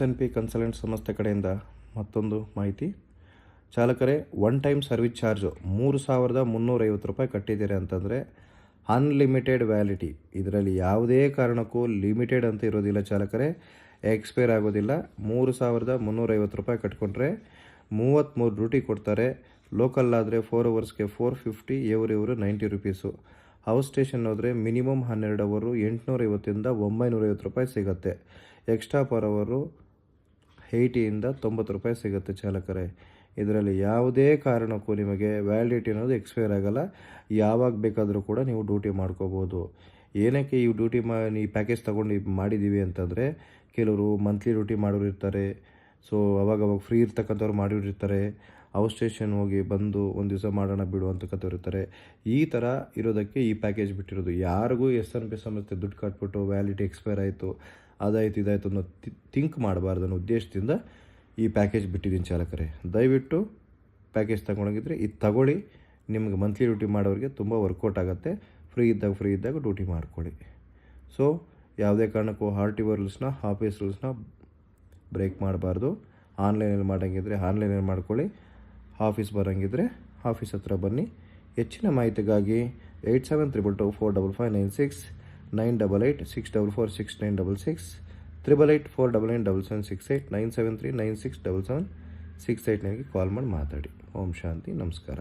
SNP consultant ಸಂಸ್ಥೆ ಕಡೆಯಿಂದ ಮತ್ತೊಂದು ಮಾಹಿತಿ. ಚಾಲಕರೇ, ಒನ್ ಟೈಮ್ ಸರ್ವಿಸ್ ಚಾರ್ಜು 3,350 ರೂಪಾಯಿ ಕಟ್ಟಿದ್ದೀರಿ ಅಂತಂದರೆ ಅನ್ಲಿಮಿಟೆಡ್ ವ್ಯಾಲಿಟಿ. ಇದರಲ್ಲಿ ಯಾವುದೇ ಕಾರಣಕ್ಕೂ ಲಿಮಿಟೆಡ್ ಅಂತ ಇರೋದಿಲ್ಲ ಚಾಲಕರೇ, ಎಕ್ಸ್ಪೈರ್ ಆಗೋದಿಲ್ಲ. 3,350 ರೂಪಾಯಿ ಕಟ್ಕೊಂಡ್ರೆ 33 ಡ್ಯೂಟಿ ಕೊಡ್ತಾರೆ. ಲೋಕಲ್ ಆದರೆ 4 ಅವರ್ಸ್ಗೆ 450, ಇವರು 90 ರುಪೀಸು. ಹೌಸ್ ಸ್ಟೇಷನ್ ಹೋದರೆ ಮಿನಿಮಮ್ 12 ಅವರು 850ಇಂದ 950 ರೂಪಾಯಿ ಸಿಗುತ್ತೆ. ಎಕ್ಸ್ಟ್ರಾ ಪರ್ ಅವರು 80ಇಂದ 90 ರೂಪಾಯಿ ಸಿಗುತ್ತೆ ಚಾಲಕರೇ. ಇದರಲ್ಲಿ ಯಾವುದೇ ಕಾರಣಕ್ಕೂ ನಿಮಗೆ ವ್ಯಾಲಿಡಿಟಿ ಅನ್ನೋದು ಎಕ್ಸ್ಪೈರ್ ಆಗೋಲ್ಲ. ಯಾವಾಗ ಬೇಕಾದರೂ ಕೂಡ ನೀವು ಡ್ಯೂಟಿ ಮಾಡ್ಕೋಬೋದು. ಏನಕ್ಕೆ ಈ ಡ್ಯೂಟಿ ಈ ಪ್ಯಾಕೇಜ್ ತೊಗೊಂಡು ಮಾಡಿದ್ದೀವಿ ಅಂತಂದರೆ, ಕೆಲವರು ಮಂತ್ಲಿ ಡ್ಯೂಟಿ ಮಾಡೋರು ಇರ್ತಾರೆ. ಸೊ ಅವಾಗವಾಗ ಫ್ರೀ ಇರ್ತಕ್ಕಂಥವ್ರು ಮಾಡಿರ್ತಾರೆ. ಹೌಸ್ ಸ್ಟೇಷನ್ ಹೋಗಿ ಬಂದು ಒಂದು ದಿವಸ ಮಾಡೋಣ ಬಿಡು ಅಂತಕ್ಕಂಥವ್ರು ಇರ್ತಾರೆ. ಈ ಥರ ಇರೋದಕ್ಕೆ ಈ ಪ್ಯಾಕೇಜ್ ಬಿಟ್ಟಿರೋದು. ಯಾರಿಗೂ SNP ಸಂಸ್ಥೆ ದುಡ್ಡು ಕಟ್ಬಿಟ್ಟು ವ್ಯಾಲಿಡಿಟಿ ಎಕ್ಸ್ಪೈರ್ ಆಯಿತು, ಅದಾಯಿತು ಇದಾಯಿತು ಅನ್ನೋ ಥಿಂಕ್ ಮಾಡಬಾರ್ದು ಅನ್ನೋ ಉದ್ದೇಶದಿಂದ ಈ ಪ್ಯಾಕೇಜ್ ಬಿಟ್ಟಿದ್ದೀನಿ ಚಾಲಕರೇ. ದಯವಿಟ್ಟು ಪ್ಯಾಕೇಜ್ ತೊಗೊಂಡೋಗಿದ್ರೆ ಇದು ತಗೊಳ್ಳಿ. ನಿಮಗೆ ಮಂತ್ಲಿ ಡ್ಯೂಟಿ ಮಾಡೋರಿಗೆ ತುಂಬ ವರ್ಕೌಟ್ ಆಗುತ್ತೆ. ಫ್ರೀ ಇದ್ದಾಗ ಡ್ಯೂಟಿ ಮಾಡ್ಕೊಳ್ಳಿ. ಸೊ ಯಾವುದೇ ಕಾರಣಕ್ಕೂ RTO ರೂಲ್ಸ್ನ, ಆಫೀಸ್ ರೂಲ್ಸ್ನ ಬ್ರೇಕ್ ಮಾಡಬಾರ್ದು. ಆನ್ಲೈನಲ್ಲಿ ಮಾಡೋಂಗಿದ್ರೆ ಆನ್ಲೈನಲ್ಲಿ ಮಾಡ್ಕೊಳ್ಳಿ. ಆಫೀಸ್ ಬರೋಂಗಿದ್ರೆ ಆಫೀಸ್ ಹತ್ರ ಬನ್ನಿ. ಹೆಚ್ಚಿನ ಮಾಹಿತಿಗಾಗಿ 8722245596, 9886446966, 8884997768, 973967768 ನನಗೆ ಕಾಲ್ ಮಾಡಿ ಮಾತಾಡಿ. ಓಂ ಶಾಂತಿ, ನಮಸ್ಕಾರ.